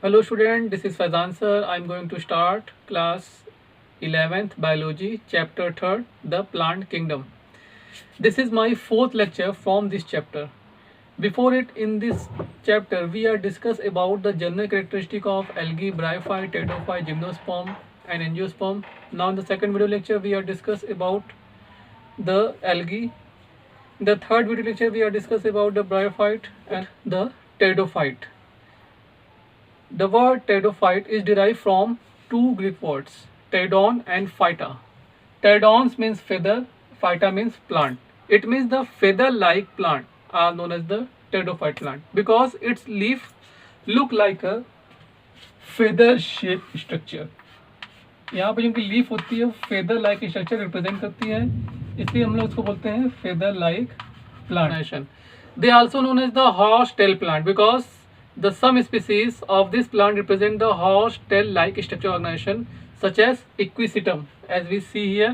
Hello student, this is Faizan sir. I am going to start class 11th biology chapter 3rd, the plant kingdom. This is my fourth lecture from this chapter. Before it, in this chapter we are discuss about the general characteristic of algae, bryophyte, pteridophyte, gymnosperm and angiosperm. Now in the second video lecture we are discuss about the algae. In the third video lecture we are discuss about the bryophyte and the pteridophyte. The word pteridophyte is derived from two Greek words, pteridon and phyta. Pteridons means feather, phyta means plant. It means the feather-like plant are known as the pteridophyte plant because its leaf look like a feather shaped structure. यहाँ पे जिनकी leaf होती है feather like structure represent करती है, इसलिए हम लोग उसको बोलते हैं feather like plant. They also known as the horse tail plant because the some species of this plant represent the horse tail like structure organization such as equisetum. As we see here,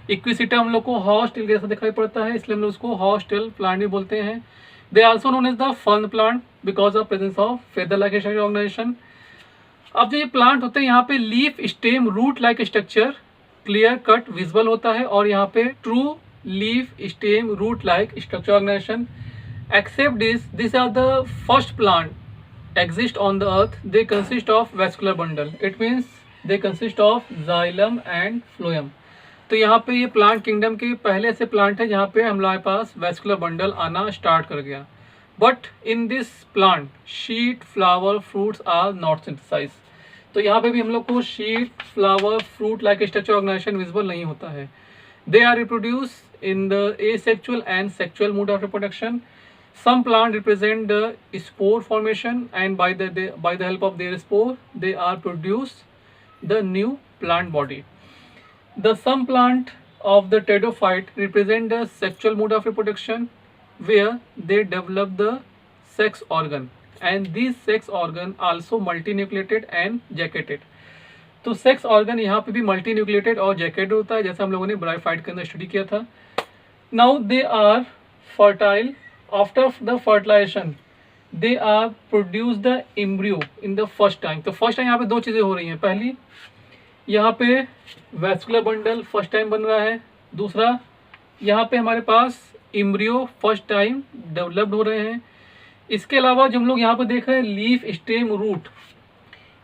equisetum हम लोग को horse tail जैसा दिखाई पड़ता है, इसलिए हम लोग उसको horse tail plant भी बोलते हैं. They also known as the fern plant because of presence of feather like structure organization. अब जो ये प्लांट होते हैं यहाँ पे leaf stem root like structure clear cut visible होता है और यहाँ पे true leaf stem root like structure organisation. Except this, these are the first plant exist on the earth. They consist of vascular bundle. It means they consist of xylem and phloem. तो यहाँ पे ये plant kingdom के पहले से plant है जहाँ पे हमारे पास वैस्कुलर बंडल आना स्टार्ट कर गया. But in this plant shoot flower fruits are not synthesise. तो यहाँ पे भी हम लोग को shoot flower fruit like structure organisation visible नहीं होता है. They are reproduce in the asexual and sexual mode of reproduction. Some plant represent the spore formation and by the help of their spore they are produce the new plant body. The some plant of the pteridophyte represent the sexual mode of reproduction where they develop the sex organ and these sex organ also multinucleated and jacketed. तो sex organ यहाँ पे भी multinucleated और jacketed होता है जैसा हम लोगों ने ब्रायोफाइट के अंदर स्टडी किया था. Now they are fertile. After the fertilization they are produce the embryo in the first time. तो फर्स्ट टाइम यहाँ पे दो चीज़ें हो रही हैं. पहली यहाँ पे वैस्कुलर बंडल फर्स्ट टाइम बन रहा है. दूसरा यहाँ पे हमारे पास एम्ब्रियो फर्स्ट टाइम डेवलप्ड हो रहे हैं. इसके अलावा जो हम लोग यहाँ पे देख रहे हैं लीफ स्टेम रूट,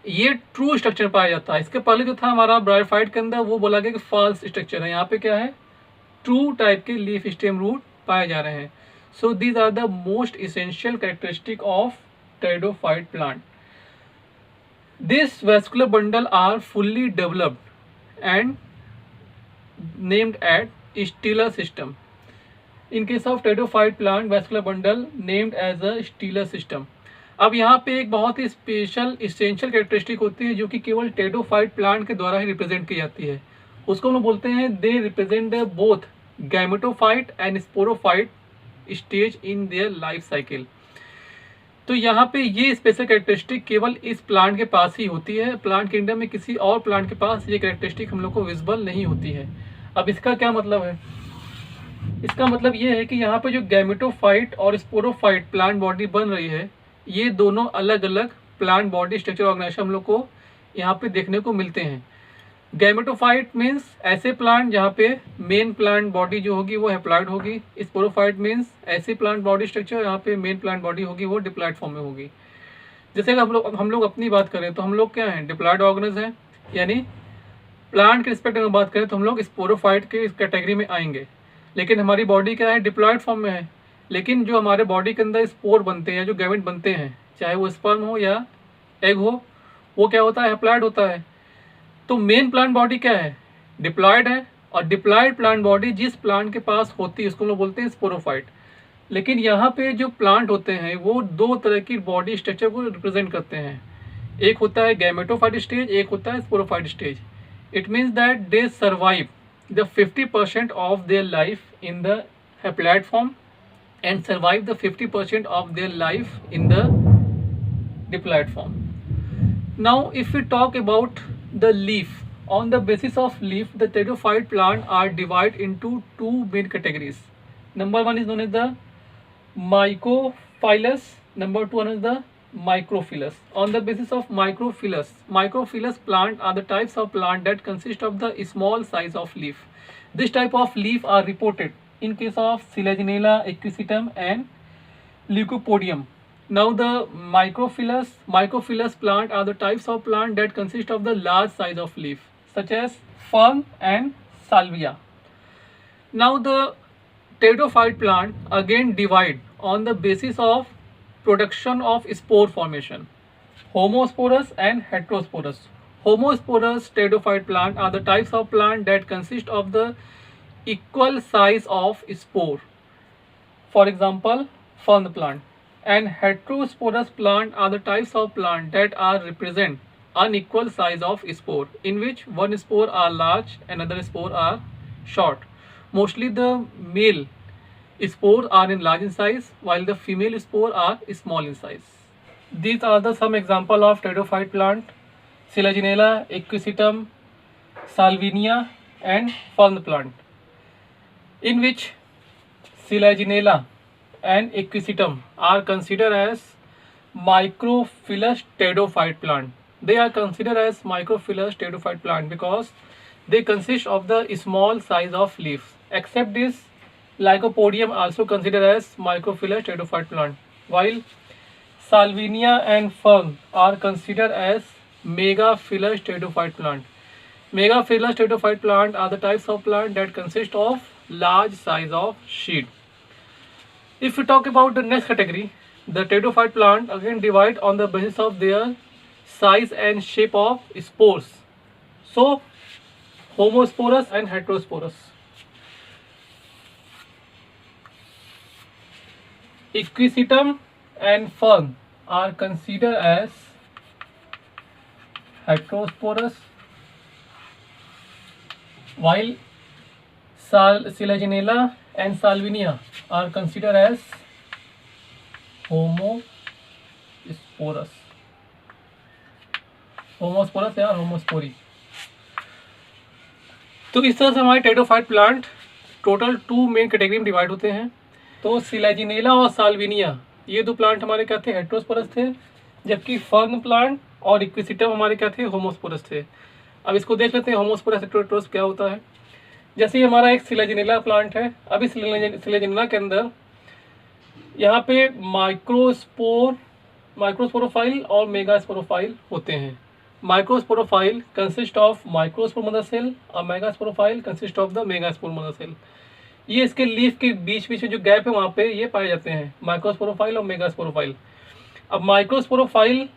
ये ट्रू स्ट्रक्चर पाया जाता है. इसके पहले जो था हमारा ब्रायोफाइट के अंदर वो बोला गया कि फॉल्स स्ट्रक्चर है. यहाँ पे क्या है, ट्रू टाइप के लीफ स्टेम रूट पाए जा रहे हैं. So these are the most essential characteristic of pteridophyte plant. This vascular bundle are fully developed and named at Steller system. In case of pteridophyte plant, vascular bundle named as a Steller system. अब यहाँ पे एक बहुत ही special essential characteristic होती है जो कि केवल टेडोफाइट प्लांट के द्वारा ही रिप्रेजेंट की जाती है. उसको हम लोग बोलते हैं they represent both gametophyte and sporophyte stage in their life cycle. तो यहाँ पे ये स्पेशल कैरेक्टरिस्टिक केवल इस प्लांट के पास ही होती है. प्लांट किंगडम में किसी और प्लांट के पास ये कैरेक्टरिस्टिक हम लोग को विजिबल नहीं होती है. अब इसका क्या मतलब है, इसका मतलब ये है कि यहाँ पे जो गैमेटोफाइट और स्पोरोफाइट प्लांट बॉडी बन रही है ये दोनों अलग अलग प्लांट बॉडी स्ट्रक्चर ऑर्गेनाइजेशन हम लोग को यहाँ पे देखने को मिलते हैं. गैमेटोफाइट मीन्स ऐसे प्लांट जहाँ पे मेन प्लांट बॉडी जो होगी वो हैप्लॉइड होगी. स्पोरोफाइट मीन्स ऐसी प्लांट बॉडी स्ट्रक्चर जहाँ पे मेन प्लांट बॉडी होगी वो डिप्लॉइड फॉर्म में होगी. जैसे हम लोग अपनी बात करें तो हम लोग क्या हैं, डिप्लॉइड ऑर्गेनिज्म हैं. यानी प्लांट के रिस्पेक्ट में बात करें तो हम लोग स्पोरोफाइट के कैटेगरी में आएंगे. लेकिन हमारी बॉडी क्या है, डिप्लॉइड फॉर्म में है. लेकिन जो हमारे बॉडी के अंदर स्पोर बनते हैं, जो गैमेट बनते हैं, चाहे वो स्पर्म हो या एग हो, वो क्या होता है, हैप्लॉइड होता है. तो मेन प्लांट बॉडी क्या है, डिप्लॉइड है. और डिप्लॉइड प्लांट बॉडी जिस प्लांट के पास होती है उसको हम लोग बोलते हैं स्पोरोफाइट. लेकिन यहाँ पे जो प्लांट होते हैं वो दो तरह की बॉडी स्ट्रक्चर को रिप्रेजेंट करते हैं. एक होता है गैमेटोफाइट स्टेज, एक होता है sporophyte stage. It means that they survive the 50% of their life in the haploid form and survive the 50% of their life in the diploid form. Now if we talk about the leaf, on the basis of leaf the pteridophyte plant are divided into two main categories. Number one is known as the mycophilous, number two one is the microphyllus. On the basis of microphyllus plant are the types of plant that consist of the small size of leaf. This type of leaf are reported in case of Selaginella equisetum and Leucopodium. Now the microphyllus plant are the types of plant that consist of the large size of leaf, such as fern and salvia. Now the pteridophyte plant again divide on the basis of production of spore formation, homosporous and heterosporous. Homosporous pteridophyte plant are the types of plant that consist of the equal size of spore, for example fern plant. And heterosporous plant are the types of plant that are represent unequal size of spore, in which one spore are large and other spore are short. Mostly the male spores are in large in size, while the female spores are small in size. These are the some example of pteridophyte plant: Selaginella equisetum, Salvinia, and fern plant, in which Selaginella and equisetum are considered as microphyllus pteridophyte plant. They are considered as microphyllus pteridophyte plant because they consist of the small size of leaves. Except this, Lycopodium also considered as microphyllus pteridophyte plant, while Salvinia and fern are considered as megaphyllus pteridophyte plant. Megaphyllus pteridophyte plant are the types of plant that consist of large size of seed. If we talk about the next category, the pteridophyte plant again divide on the basis of their size and shape of spores. So homosporous and heterosporous. Equisetum and fern are considered as heterosporous, while Selaginella and Salvinia are considered as homosporous या homospory. तो इस तरह से हमारे pteridophyte plant total 2 main category में divide होते हैं. तो सिलेजिनेला और साल्विनिया ये 2 प्लांट हमारे क्या थे, हेटेरोस्पोरस थे, जबकि फर्न प्लांट और इक्विसिटम हमारे क्या थे, होमोस्पोरस थे. अब इसको देख लेते हैं होमोस्पोरस हेटेरोस्पोरस क्या होता है. जैसे ही हमारा एक सिलेजिनेला प्लांट है, अभी सिलेजिनेला के अंदर यहाँ पे माइक्रोस्पोरोफाइल और मेगास्पोरोफाइल होते हैं. Microsporophyll consist of microspore mother cell और megasporophyll consist of the megaspore mother cell. ये इसके लीफ के बीच में जो गैप है वहाँ पे ये पाए जाते हैं, माइक्रोस्पोरोफाइल और मेगास्पोरोफाइल. अब माइक्रोस्पोरोफाइल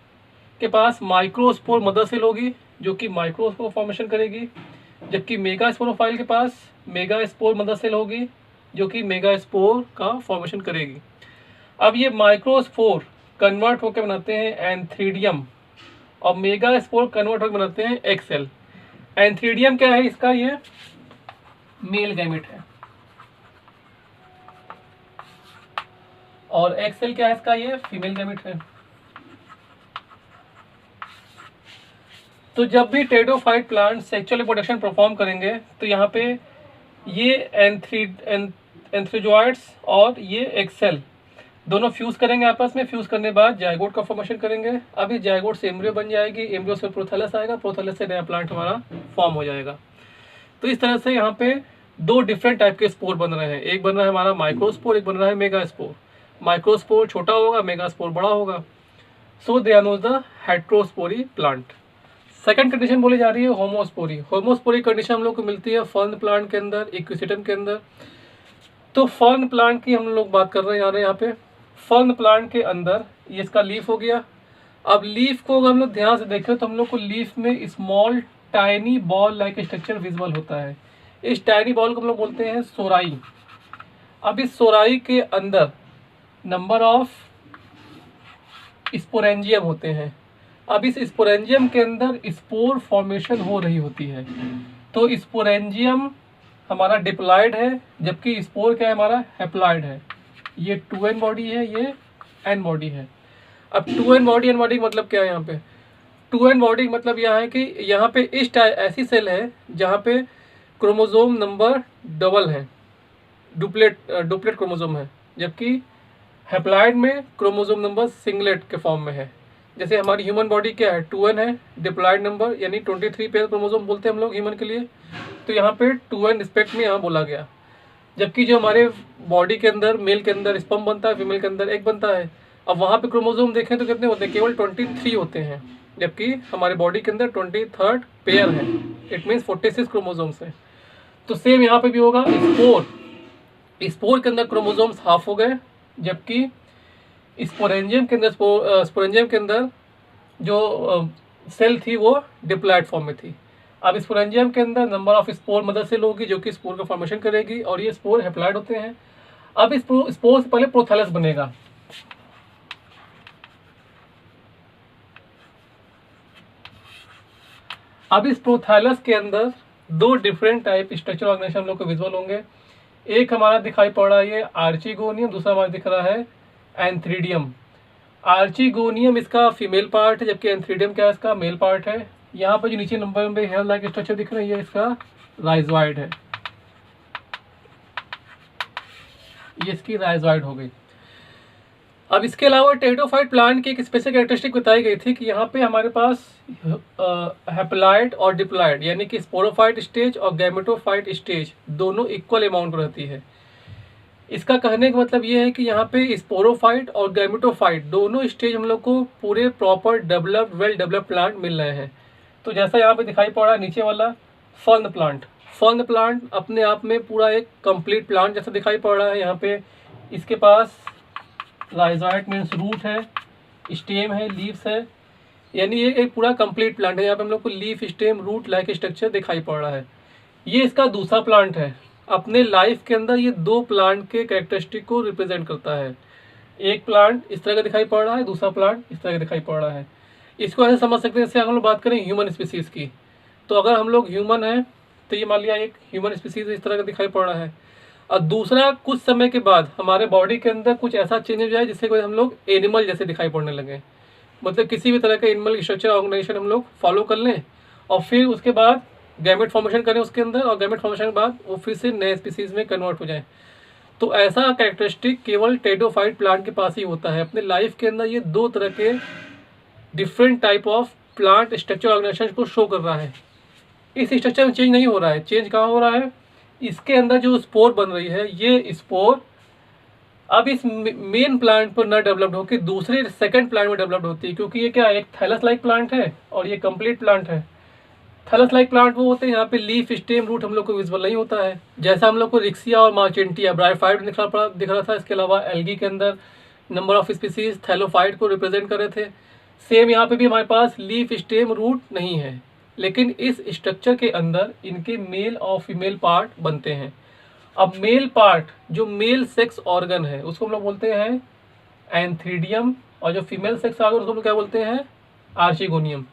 के पास माइक्रोस्पोर मदर सेल होगी जो कि माइक्रोस्पोर फॉर्मेशन करेगी, जबकि मेगास्पोरोफाइल के पास मेगास्पोर मदर सेल होगी जो कि मेगास्पोर का फॉर्मेशन करेगी. अब ये माइक्रोस्पोर कन्वर्ट होकर बनाते हैं एंथ्रीडियम और मेगास्पोर कन्वर्ट होकर बनाते हैं एक्सेल. एंथ्रीडियम क्या है इसका, ये मेल गैमेट है, और एक्सेल क्या है इसका, ये फीमेल गैमेट है. तो जब भी pteridophyte plant sexual reproduction perform करेंगे तो यहाँ पे ये एंथ्रीजोइड्स और ये एक्सेल दोनों फ्यूज करेंगे आपस में. फ्यूज करने के बाद जायगोट का फॉर्मेशन करेंगे. अभी जायगोट से एम्ब्रियो बन जाएगी, एम्ब्रियो से प्रोथैलस आएगा, प्रोथैलस से नया प्लांट हमारा फॉर्म हो जाएगा. तो इस तरह से यहाँ पे 2 डिफरेंट टाइप के स्पोर बन रहे हैं. एक बन रहा है हमारा माइक्रोस्पोर, एक बन रहा है मेगास्पोर. माइक्रोस्पोर छोटा होगा, मेगास्पोर बड़ा होगा. So they are known the heterospory plant. Second condition बोली जा रही है होमोस्पोरी. होमोस्पोरी कंडीशन हम लोग को मिलती है फर्न प्लांट के अंदर, इक्विसिटम के अंदर. तो फर्न प्लांट की हम लोग बात कर रहे हैं यहाँ पे. फर्न प्लांट के अंदर ये इसका लीफ हो गया. अब लीफ को अगर हम लोग ध्यान से देखें तो हम लोग को लीफ में small tiny ball like structure visible होता है. इस टाइनी बॉल को हम लोग बोलते हैं सोराई. अब इस सोराई के अंदर नंबर ऑफ स्पोरेंजियम होते हैं. अब इस स्पोरेंजियम के अंदर स्पोर फॉर्मेशन हो रही होती है. तो स्पोरेंजियम हमारा डिप्लॉयड है, जबकि स्पोर क्या है हमारा, हैप्लॉयड है. ये 2n बॉडी है, ये n बॉडी है. अब 2n बॉडी n बॉडी मतलब क्या है, यहाँ पे 2n बॉडी मतलब यह है कि यहाँ पे इस ऐसी सेल है जहाँ पे क्रोमोसोम नंबर डबल है, डुप्लेट क्रोमोसोम है, जबकि हैप्लॉयड में क्रोमोसोम नंबर सिंगलेट के फॉर्म में है. जैसे हमारी ह्यूमन बॉडी क्या है, 2n है डिप्लॉयड नंबर, यानी 23 पेयर क्रोमोसोम बोलते हैं हम लोग ह्यूमन के लिए। तो यहाँ पे 2n रिस्पेक्ट में यहाँ बोला गया। जबकि जो हमारे बॉडी के अंदर मेल के अंदर स्पर्म बनता है, फीमेल के अंदर एग बनता है। अब वहाँ पे क्रोमोसोम देखें तो कितने होते हैं, केवल 23 होते हैं, जबकि हमारे बॉडी के अंदर 23rd पेयर है। इट मीन्स 46 क्रोमोसोम्स है। तो सेम यहाँ पे भी होगा। स्पोर के अंदर क्रोमोसोम्स हाफ हो गए, जबकि स्पोरेंजियम के अंदर जो सेल थी वो डिप्लॉयड फॉर्म में थी। अब स्पोरेंजियम के अंदर number of spore mother cell होगी जो कि स्पोर का फॉर्मेशन करेगी, और ये स्पोर हैप्लॉयड होते हैं। अब इस स्पोर से पहले प्रोथैलस बनेगा। अब इस प्रोथैलस के अंदर दो डिफरेंट टाइप स्ट्रक्चर ऑर्गेनाइजेशन हम लोग को विजुअल होंगे। एक हमारा दिखाई पड़ रहा है ये आर्चिगोनियम, दूसरा हमारा दिख रहा है एंथ्रीडियम। आर्चिगोनियम इसका फीमेल पार्ट है, जबकि एंथ्रीडियम क्या है, इसका मेल पार्ट है। यहाँ पर जो नीचे नंबर में हेयर लाइक स्ट्रक्चर दिख रहा है ये इसका राइजॉइड है, ये इसकी राइजॉइड हो गई। अब इसके अलावा टेरिडोफाइट प्लांट की एक स्पेशल कैरेक्टरिस्टिक बताई गई थी कि यहाँ पे हमारे पास हैप्लॉयड और डिप्लॉयड यानी कि स्पोरोफाइट स्टेज और गैमेटोफाइट स्टेज दोनों इक्वल अमाउंट में रहती है। इसका कहने का मतलब ये है कि यहाँ पे स्पोरोफाइट और गैमेटोफाइट दोनों स्टेज हम लोग को पूरे proper developed well developed plant मिल रहे हैं। तो जैसा यहाँ पे दिखाई पड़ रहा है नीचे वाला फर्न प्लांट अपने आप में पूरा एक कंप्लीट प्लांट जैसा दिखाई पड़ रहा है। यहाँ पे इसके पास राइजॉइड मीन्स रूट है, स्टेम है, लीव्स है, यानी ये एक पूरा कंप्लीट प्लांट है। यहाँ पे हम लोग को leaf, stem, root like structure दिखाई पड़ रहा है। ये इसका दूसरा प्लांट है। अपने लाइफ के अंदर ये दो प्लांट के कैरेक्टरिस्टिक को रिप्रेजेंट करता है। एक प्लांट इस तरह का दिखाई पड़ रहा है, दूसरा प्लांट इस तरह का दिखाई पड़ रहा है। इसको ऐसे समझ सकते हैं जैसे हम लोग बात करें ह्यूमन स्पीसीज की, तो अगर हम लोग ह्यूमन हैं तो ये मान लिया एक ह्यूमन स्पीसीज इस तरह का दिखाई पड़ रहा है, और दूसरा कुछ समय के बाद हमारे बॉडी के अंदर कुछ ऐसा चेंज हो जाए जिससे कोई हम लोग एनिमल जैसे दिखाई पड़ने लगे। मतलब किसी भी तरह का एनिमल स्ट्रक्चर ऑर्गेनाइजेशन हम लोग फॉलो कर लें और फिर उसके बाद गैमेट फॉर्मेशन करें उसके अंदर, और गैमेट फॉर्मेशन के बाद वो फिर से नए स्पीसीज में कन्वर्ट हो जाए। तो ऐसा कैरेक्टरिस्टिक केवल टेरिडोफाइट प्लांट के पास ही होता है। अपने लाइफ के अंदर ये दो तरह के different type of plant structure organisation को शो कर रहा है। इस स्ट्रक्चर में चेंज नहीं हो रहा है। चेंज कहाँ हो रहा है, इसके अंदर जो स्पोर बन रही है ये स्पोर अब इस मेन प्लांट पर न डेवलप्ड होकर दूसरे सेकंड प्लांट में डेवलप्ड होती है, क्योंकि ये क्या एक थैलस लाइक प्लांट है और ये कंप्लीट प्लांट है। थैलस लाइक प्लांट वो होते हैं यहाँ पे लीफ, स्टेम, रूट हम लोग को विजिबल नहीं होता है, जैसा हम लोग को रिक्सिया और मार्चेंटिया ब्रायोफाइट दिख रहा था। इसके अलावा एल्गी के अंदर नंबर ऑफ स्पीसीज थैलोफाइट को रिप्रेजेंट कर रहे थे। सेम यहाँ पे भी हमारे पास लीफ, स्टेम, रूट नहीं है, लेकिन इस स्ट्रक्चर के अंदर इनके मेल और फीमेल पार्ट बनते हैं। अब मेल पार्ट जो मेल सेक्स ऑर्गन है उसको हम लोग बोलते हैं एंथ्रीडियम, और जो फीमेल सेक्स ऑर्गन उसको हम लोग क्या बोलते हैं, आर्चिगोनियम।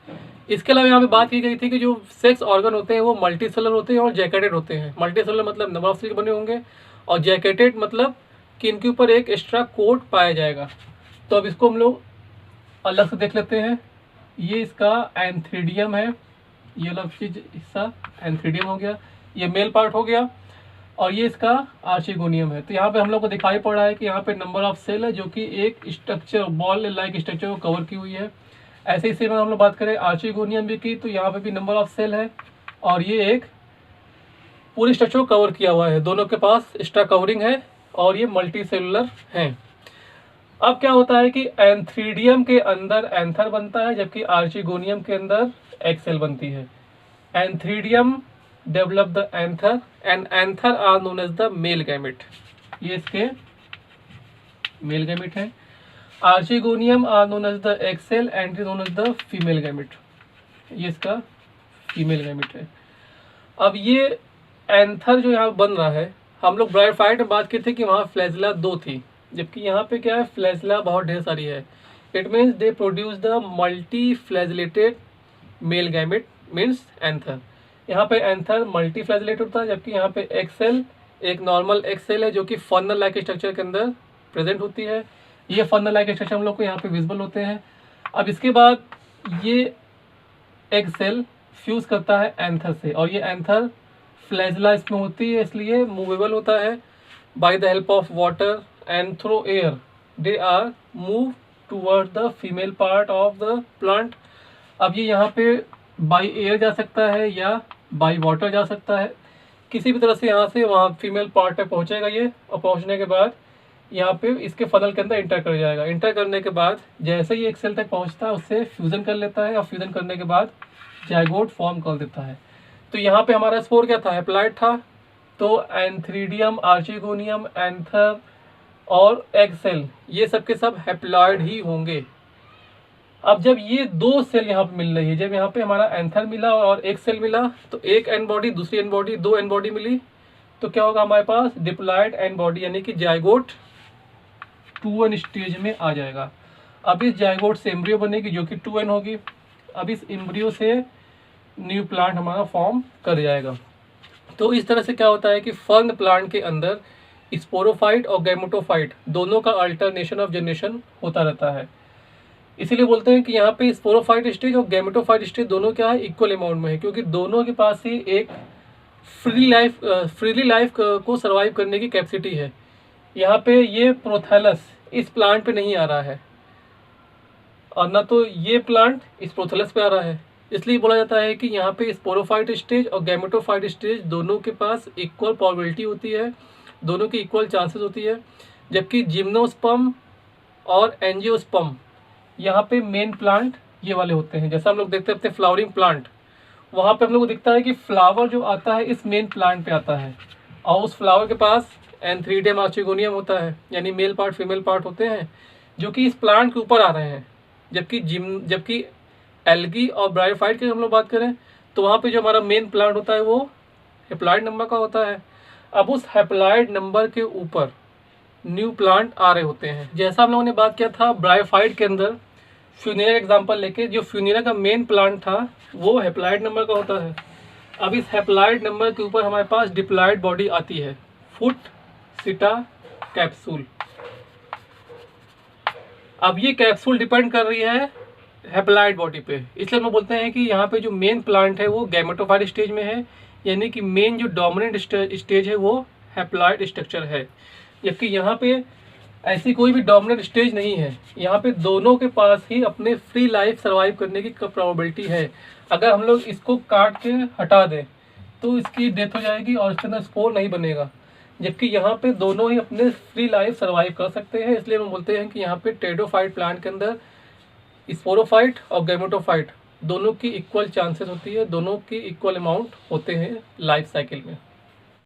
इसके अलावा यहाँ पे बात की गई थी कि जो सेक्स ऑर्गन होते हैं वो मल्टी सेलर होते हैं और जैकेटेड होते हैं। मल्टी सेलर मतलब नंबर ऑफ सेल बने होंगे, और जैकेटेड मतलब कि इनके ऊपर एक एक्स्ट्रा कोट पाया जाएगा। तो अब इसको हम लोग अलग से देख लेते हैं। ये इसका एंथ्रीडियम है, ये अलग चीज हिस्सा एंथ्रीडियम हो गया, ये मेल पार्ट हो गया, और ये इसका आर्चिगोनियम है। तो यहाँ पे हम लोग को दिखाई पड़ रहा है कि यहाँ पे नंबर ऑफ सेल है जो कि एक स्ट्रक्चर बॉल लाइक स्ट्रक्चर को कवर की हुई है। ऐसे ही सेम हम लोग बात करें आर्चिगोनियम भी की, तो यहाँ पे भी नंबर ऑफ सेल है और ये एक पूरी स्ट्रक्चर को कवर किया हुआ है। दोनों के पास एक्स्ट्रा कवरिंग है और ये मल्टी सेलुलर है। अब क्या होता है कि एंथ्रीडियम के अंदर एंथर बनता है, जबकि आर्चिगोनियम के अंदर एग सेल बनती है। Antheridium develop the anther and anther are known as the male gamete, ये इसके मेल गैमेट है। Archegonium are known as the egg cell and known as the female gamete, ये इसका फीमेल गैमेट है। अब ये एंथर जो यहाँ बन रहा है, हम लोग ब्रायोफाइट में बात की थी कि वहाँ फ्लैजिला 2 थी, जबकि यहाँ पे क्या है फ्लैजिला बहुत ढेर सारी है। It means they produce the multi flagellated male gamete means anther. यहाँ पे एंथर मल्टी फ्लैजिलेटेड होता है, जबकि यहाँ पे एक्सेल एक नॉर्मल एक्सेल है जो कि फर्नल लाइक स्ट्रक्चर के अंदर प्रेजेंट होती है। ये फर्नल लाइक स्ट्रक्चर हम लोग को यहाँ पे विजिबल होते हैं। अब इसके बाद ये एग सेल फ्यूज करता है एंथर से, और ये एंथर फ्लैजिला इसमें होती है इसलिए मूवेबल होता है by the help of water and through air they are move toward the female part of the plant. अब ये यहाँ पे बाई एयर जा सकता है या बाई वाटर जा सकता है, किसी भी तरह से यहाँ से वहाँ फीमेल पार्ट तक पहुँचेगा ये, और पहुँचने के बाद यहाँ पे इसके फनल के अंदर इंटर कर जाएगा। इंटर करने के बाद जैसे ही एक सेल तक पहुँचता है उससे फ्यूज़न कर लेता है, और फ्यूज़न करने के बाद जाइगोट फॉर्म कर देता है। तो यहाँ पे हमारा स्पोर क्या था, हैप्लॉइड था, तो एंथ्रीडियम, आर्चिगोनियम, एंथर और एग सेल ये सब के सब हैप्लॉइड ही होंगे। अब जब ये दो सेल यहाँ पे मिल रही है, जब यहाँ पे हमारा एंथर मिला और एक सेल मिला, तो एक एन बॉडी दूसरी एन बॉडी, दो एन बॉडी मिली, तो क्या होगा हमारे पास डिप्लॉयड एन बॉडी, यानी कि जाइगोट 2n स्टेज में आ जाएगा। अब इस जाइगोट से एम्ब्रियो बनेगी जो कि 2n होगी। अब इस एम्ब्रियो से न्यू प्लांट हमारा फॉर्म कर जाएगा। तो इस तरह से क्या होता है कि फर्न प्लांट के अंदर स्पोरोफाइट और गैमेटोफाइट दोनों का अल्टरनेशन ऑफ जनरेशन होता रहता है। इसीलिए बोलते हैं कि यहाँ पे स्पोरोफाइट स्टेज और गैमेटोफाइट स्टेज दोनों क्या है, इक्वल अमाउंट में है, क्योंकि दोनों के पास ही एक फ्रीली लाइफ को सर्वाइव करने की कैपेसिटी है। यहाँ पे ये प्रोथैलस इस प्लांट पे नहीं आ रहा है, और ना तो ये प्लांट इस प्रोथैलस पे आ रहा है। इसलिए बोला जाता है कि यहाँ पे स्पोरोफाइट स्टेज और गैमेटोफाइट स्टेज दोनों के पास इक्वल प्रोबेबिलिटी होती है, दोनों की इक्वल चांसेस होती है। जबकि जिम्नोस्पर्म और एंजियोस्पर्म यहाँ पे मेन प्लांट ये वाले होते हैं। जैसा हम लोग देखते हैं फ्लावरिंग प्लांट, वहाँ पे हम लोग को दिखता है कि फ्लावर जो आता है इस मेन प्लांट पे आता है, और उस फ्लावर के पास एंथ्रीडियम, आर्चिगोनियम होता है, यानी मेल पार्ट फीमेल पार्ट होते हैं जो कि इस प्लांट के ऊपर आ रहे हैं। जबकि एल्गी और ब्रायोफाइट की हम लोग बात करें तो वहाँ पे जो हमारा मेन प्लांट होता है वो हैप्लॉइड नंबर का होता है। अब उस हैप्लॉइड नंबर के ऊपर न्यू प्लांट आ रहे होते हैं। जैसा हम लोगों ने बात किया था ब्रायोफाइट के अंदर, फ्यूनेरा एग्जाम्पल लेके, जो फ्यूनेरा का मेन प्लांट था वो हैप्लॉइड नंबर का होता है। अब इस हैप्लॉइड नंबर के ऊपर हमारे पास डिप्लॉयड बॉडी आती है, फुट, सिटा, कैप्सूल। अब ये कैप्सूल डिपेंड कर रही है हैप्लॉइड बॉडी पे, इसलिए हम बोलते हैं कि यहाँ पे जो मेन प्लांट है वो गैमेटोफाइट स्टेज में है, यानी कि मेन जो डोमिनेंट स्टेज है वो हैप्लॉइड स्ट्रक्चर है। जबकि यहाँ पे ऐसी कोई भी डोमिनेंट स्टेज नहीं है, यहाँ पे दोनों के पास ही अपने फ्री लाइफ सर्वाइव करने की प्रोबेबिलिटी है। अगर हम लोग इसको काट के हटा दें तो इसकी डेथ हो जाएगी और इसके अंदर स्पोर नहीं बनेगा, जबकि यहाँ पे दोनों ही अपने फ्री लाइफ सर्वाइव कर सकते हैं। इसलिए हम बोलते हैं कि यहाँ पे टेरिडोफाइट प्लांट के अंदर स्पोरोफाइट और गैमेटोफाइट दोनों की इक्वल चांसेस होती है, दोनों की इक्वल अमाउंट होते हैं लाइफ साइकिल में।